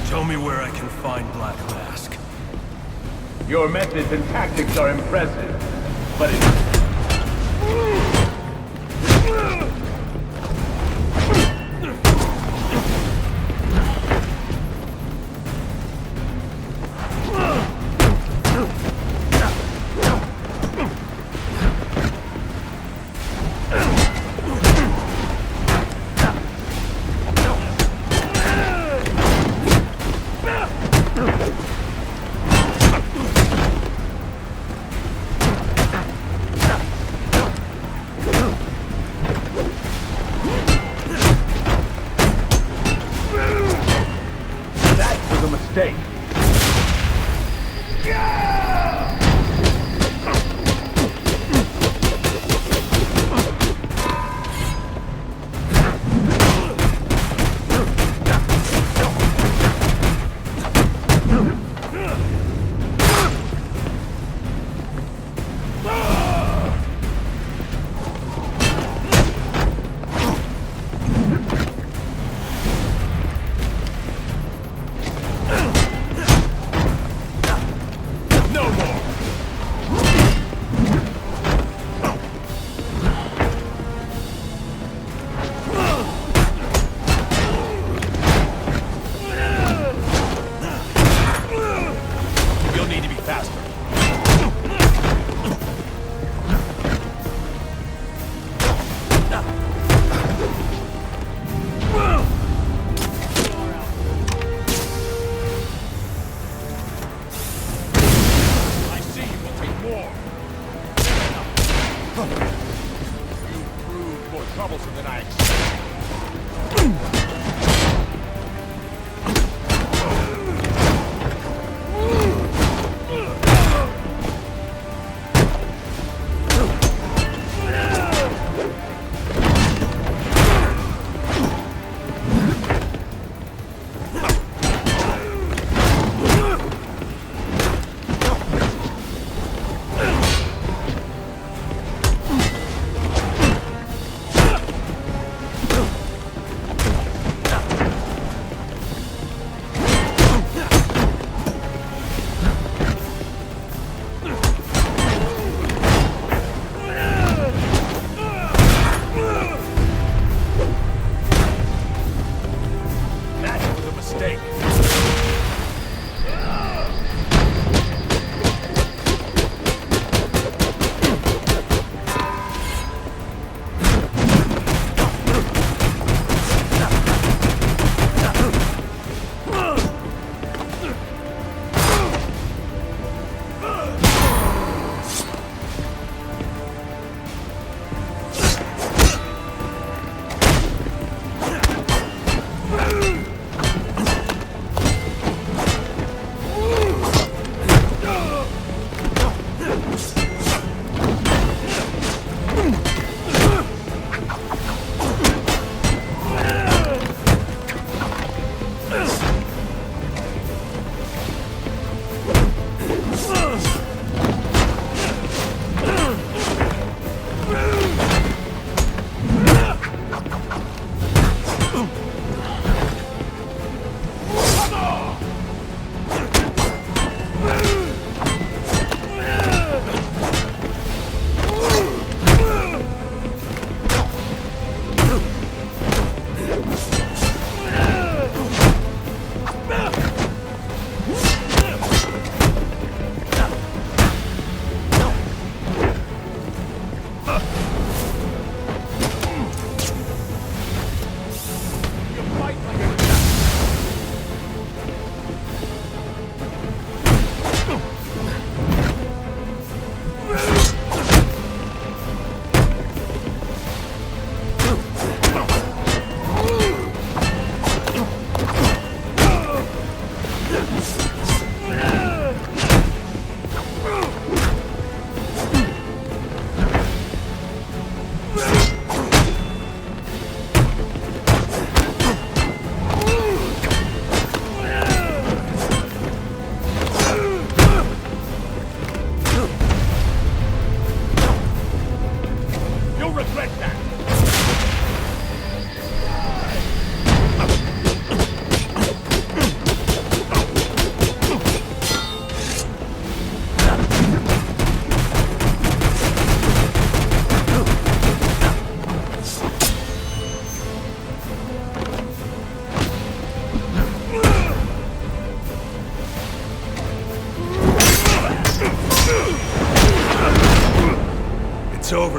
Tell me where I can find Black Mask. Your methods and tactics are impressive, but it's...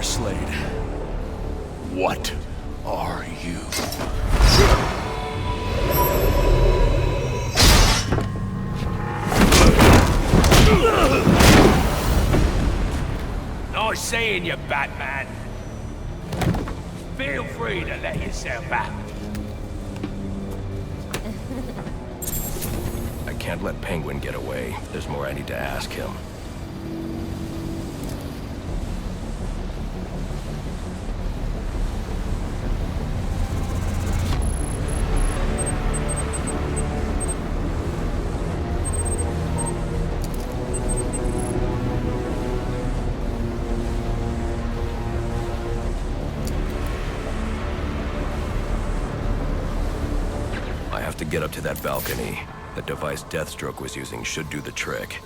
Slade. What are you? Nice seeing you, Batman. Feel free to let yourself out. I can't let Penguin get away. There's more I need to ask him. I have to get up to that balcony. The device Deathstroke was using should do the trick.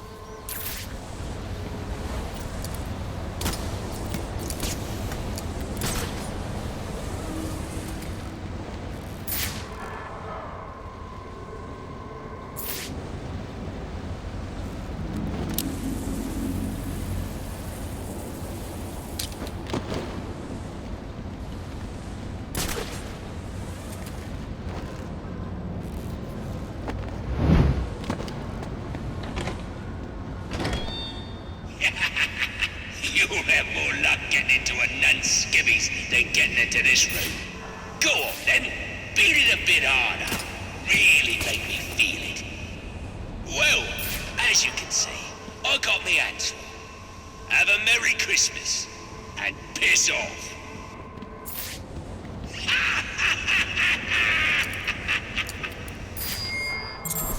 You'll have more luck getting into a nun's skivvies than getting into this room. Go on then, beat it a bit harder. Really make me feel it. Well, as you can see, I got me hands full. Have a Merry Christmas, and piss off.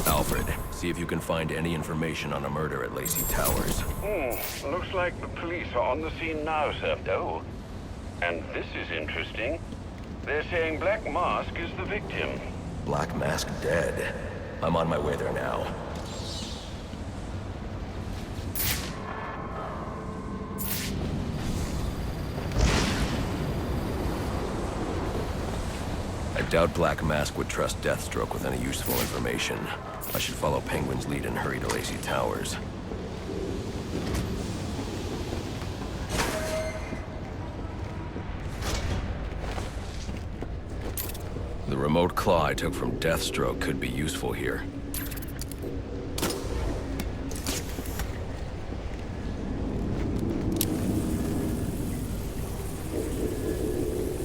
Alfred, see if you can find any information on a murder at Lacey Towers. Looks like the police are on the scene now, sir. Oh, and this is interesting. They're saying Black Mask is the victim. Black Mask dead. I'm on my way there now. I doubt Black Mask would trust Deathstroke with any useful information. I should follow Penguin's lead and hurry to Lacey Towers. The remote claw I took from Deathstroke could be useful here.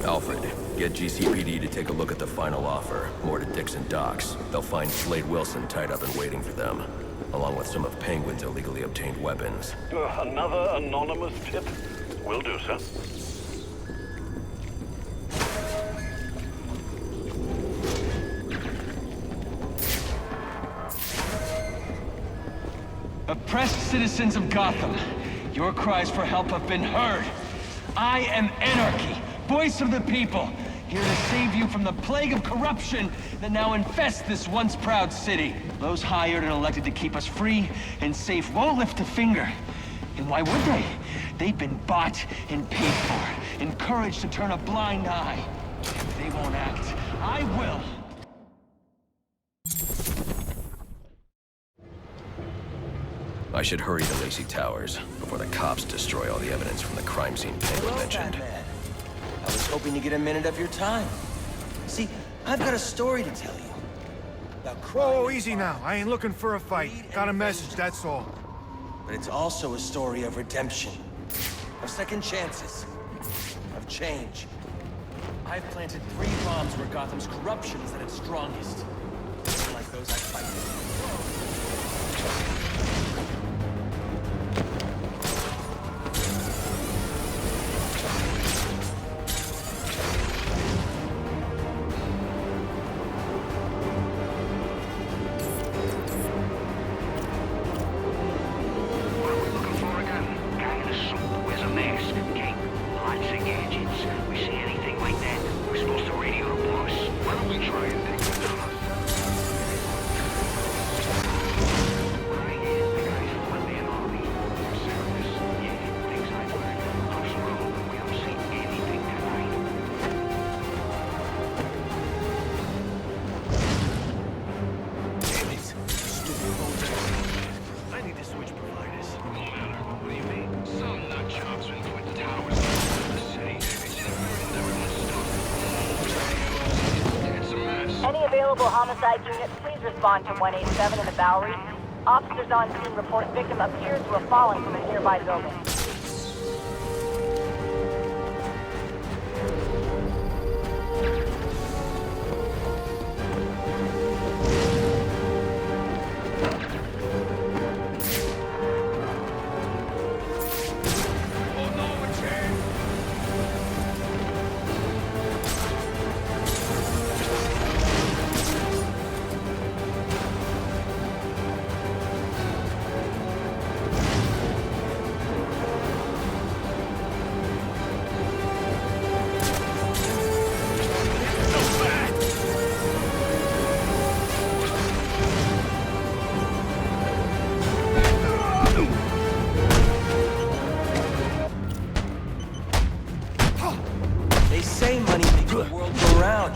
Alfred, get GCPD to take a look at the final offer. More to Dixon Docks. They'll find Slade Wilson tied up and waiting for them, along with some of Penguin's illegally obtained weapons. Another anonymous tip? Will do, sir. Oppressed citizens of Gotham, your cries for help have been heard. I am Anarchy, voice of the people, here to save you from the plague of corruption that now infests this once proud city. Those hired and elected to keep us free and safe won't lift a finger. And why would they? They've been bought and paid for, encouraged to turn a blind eye. If they won't act, I will. I should hurry to Lacey Towers before the cops destroy all the evidence from the crime scene Penguin mentioned. Batman. I was hoping to get a minute of your time. See, I've got a story to tell you. About crime. Whoa, easy now. I ain't looking for a fight. Got a message, that's all. But it's also a story of redemption, of second chances, of change. I've planted 3 bombs where Gotham's corruption is at its strongest. Like those I fight. Any available homicide units, please respond to 187 in the Bowery. Officers on scene report victim appears to have fallen from a nearby building. They say money makes the world go round,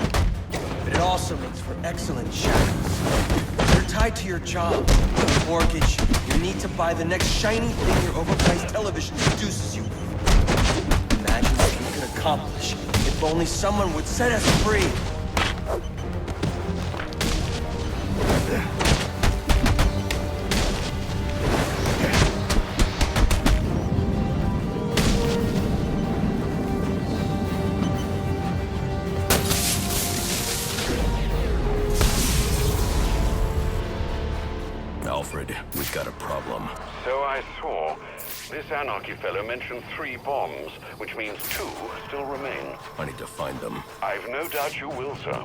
but it also makes for excellent shadows. You're tied to your job, your mortgage, your need to buy the next shiny thing your overpriced television seduces you with. Imagine what we could accomplish if only someone would set us free. Alfred, we've got a problem. So I saw. This Anarchy fellow mentioned 3 bombs, which means 2 still remain. I need to find them. I've no doubt you will, sir.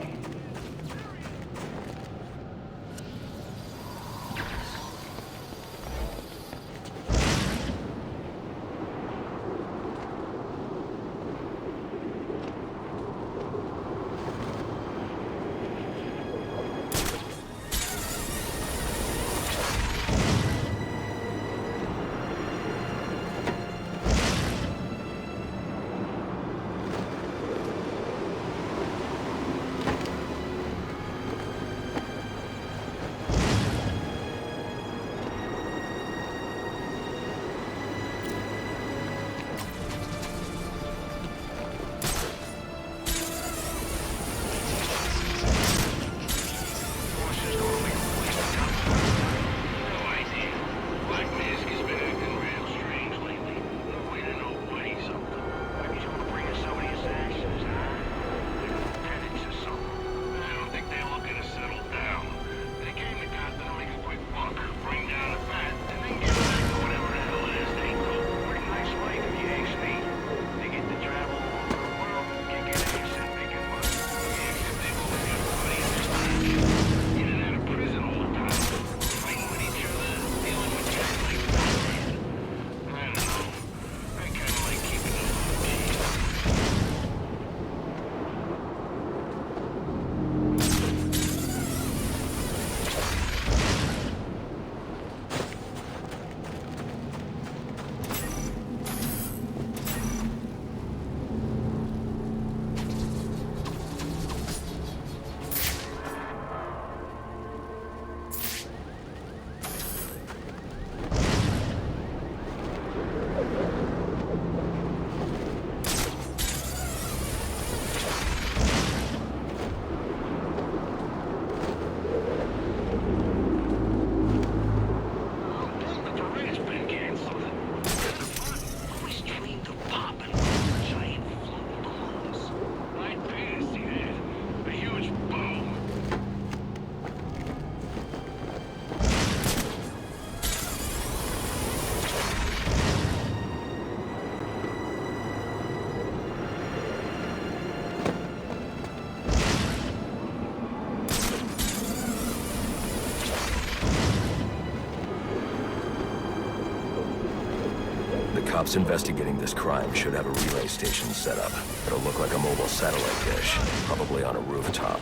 Cops investigating this crime should have a relay station set up. It'll look like a mobile satellite dish, probably on a rooftop.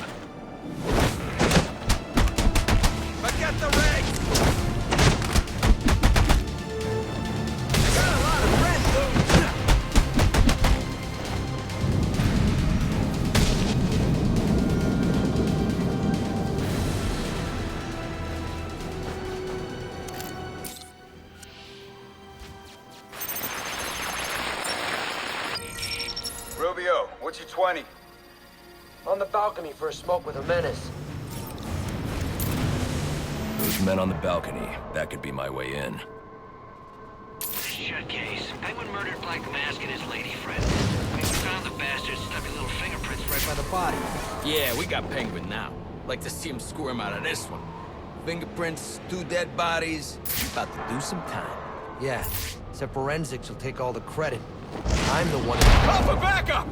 Forget the rig! I got a lot of friends! Rubio, what's your 20? On the balcony for a smoke with a menace. Those men on the balcony, that could be my way in. Shut case. Penguin murdered Black Mask and his lady friend. We found the bastard's stubby little fingerprints right by the body. Yeah, we got Penguin now. Like to see him squirm out of this one. Fingerprints, 2 dead bodies. About to do some time. Yeah, except forensics will take all the credit. I'm the one Call for backup!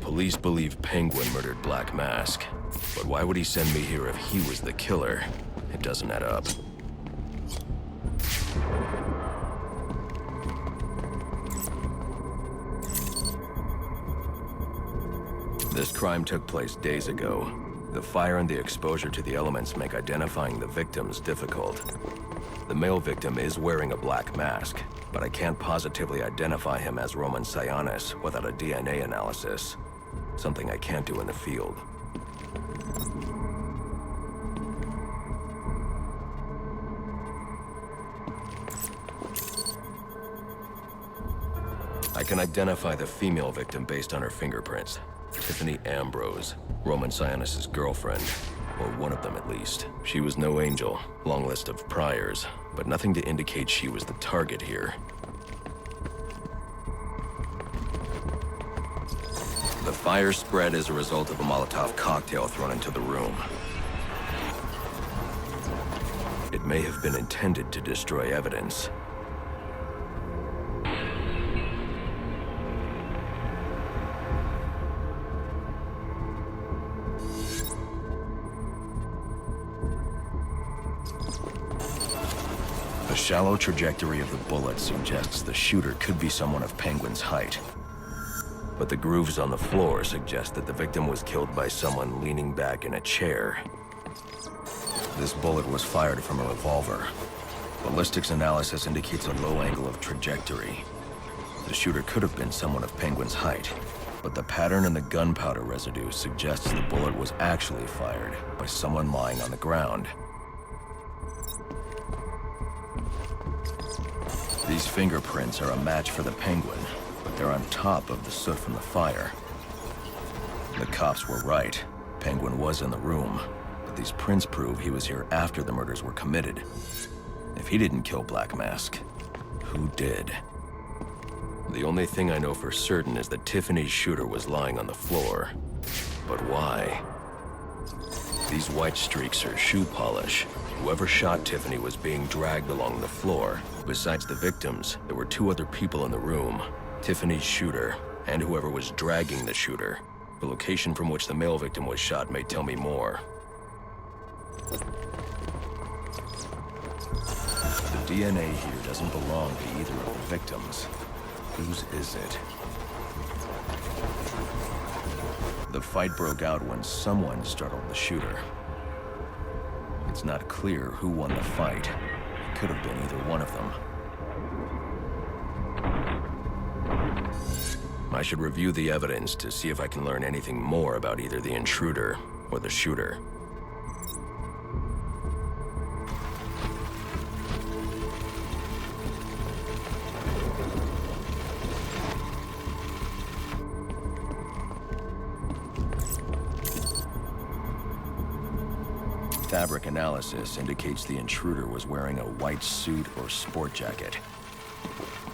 Police believe Penguin murdered Black Mask. But why would he send me here if he was the killer? It doesn't add up. This crime took place days ago. The fire and the exposure to the elements make identifying the victims difficult. The male victim is wearing a black mask, but I can't positively identify him as Roman Sionis without a DNA analysis. Something I can't do in the field. I can identify the female victim based on her fingerprints. Tiffany Ambrose, Roman Sionis' girlfriend, or one of them at least. She was no angel, long list of priors, but nothing to indicate she was the target here. The fire spread as a result of a Molotov cocktail thrown into the room. It may have been intended to destroy evidence. The shallow trajectory of the bullet suggests the shooter could be someone of Penguin's height. But the grooves on the floor suggest that the victim was killed by someone leaning back in a chair. This bullet was fired from a revolver. Ballistics analysis indicates a low angle of trajectory. The shooter could have been someone of Penguin's height, but the pattern in the gunpowder residue suggests the bullet was actually fired by someone lying on the ground. These fingerprints are a match for the Penguin, but they're on top of the soot from the fire. The cops were right. Penguin was in the room, but these prints prove he was here after the murders were committed. If he didn't kill Black Mask, who did? The only thing I know for certain is that Tiffany's shooter was lying on the floor. But why? These white streaks are shoe polish. Whoever shot Tiffany was being dragged along the floor. Besides the victims, there were 2 other people in the room. Tiffany's shooter, and whoever was dragging the shooter. The location from which the male victim was shot may tell me more. The DNA here doesn't belong to either of the victims. Whose is it? The fight broke out when someone startled the shooter. It's not clear who won the fight. It could have been either one of them. I should review the evidence to see if I can learn anything more about either the intruder or the shooter. Fabric analysis indicates the intruder was wearing a white suit or sport jacket.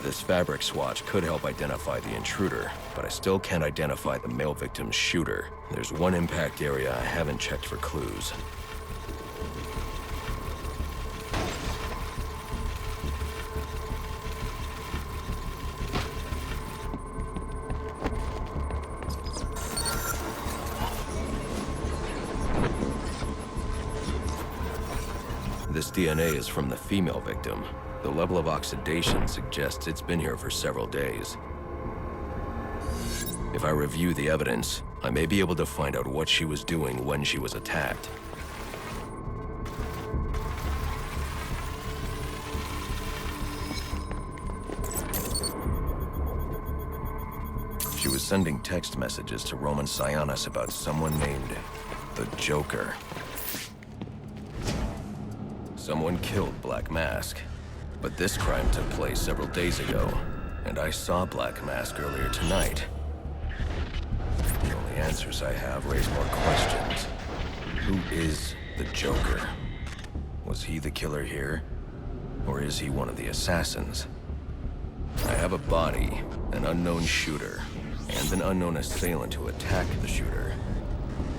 This fabric swatch could help identify the intruder, but I still can't identify the male victim's shooter. There's one impact area I haven't checked for clues. This DNA is from the female victim. The level of oxidation suggests it's been here for several days. If I review the evidence, I may be able to find out what she was doing when she was attacked. She was sending text messages to Roman Sionis about someone named the Joker. Someone killed Black Mask, but this crime took place several days ago, and I saw Black Mask earlier tonight. The only answers I have raise more questions. Who is the Joker? Was he the killer here? Or is he one of the assassins? I have a body, an unknown shooter, and an unknown assailant who attacked the shooter.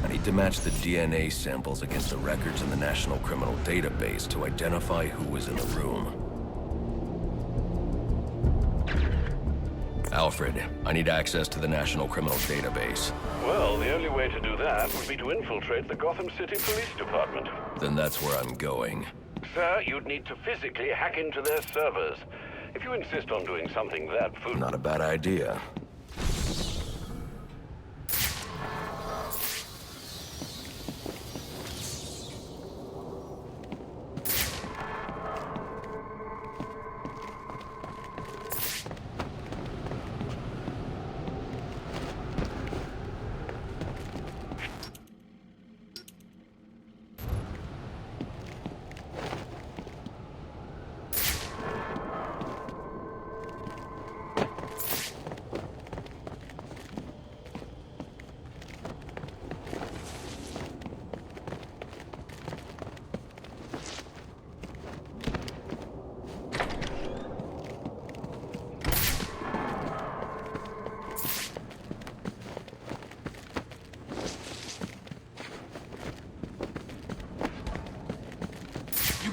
I need to match the DNA samples against the records in the National Criminal Database to identify who was in the room. Alfred, I need access to the National Criminal Database. Well, the only way to do that would be to infiltrate the Gotham City Police Department. Then that's where I'm going. Sir, you'd need to physically hack into their servers. If you insist on doing something that foolish... Not a bad idea.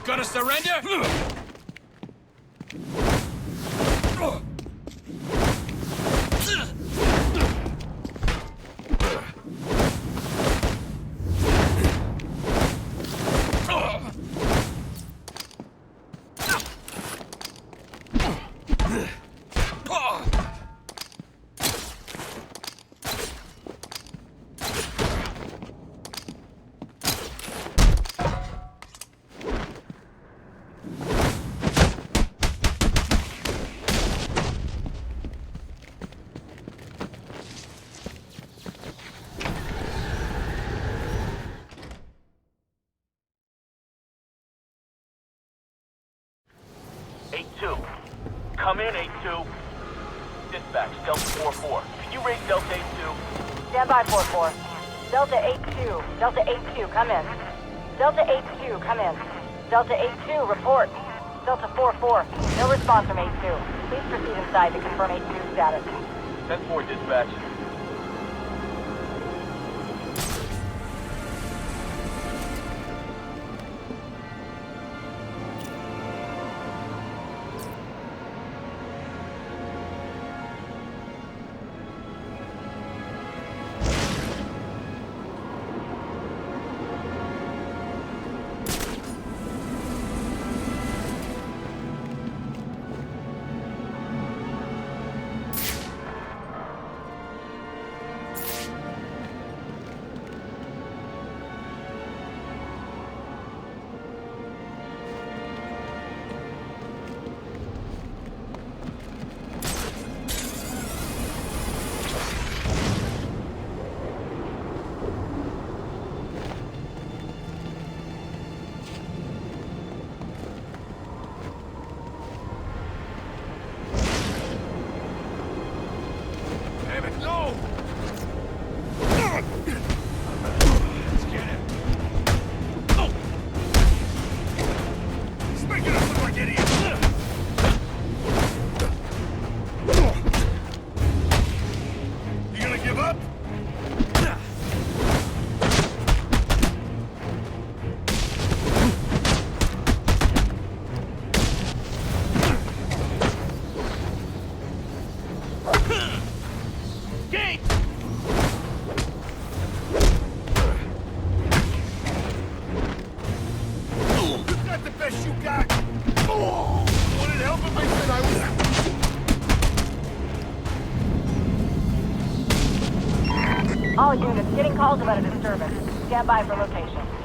Gonna surrender? Come in, 8-2. Dispatch, Delta 4-4. Can you raise Delta 8-2? Stand by, 4-4. Delta 8-2. Delta 8-2, come in. Delta 8-2, come in. Delta 8-2, report. Delta 4-4, no response from 8-2. Please proceed inside to confirm 8-2 status. 10-4, dispatch. best you got. Oh, wanted help if I said I was... All units, getting calls about a disturbance. Stand by for location.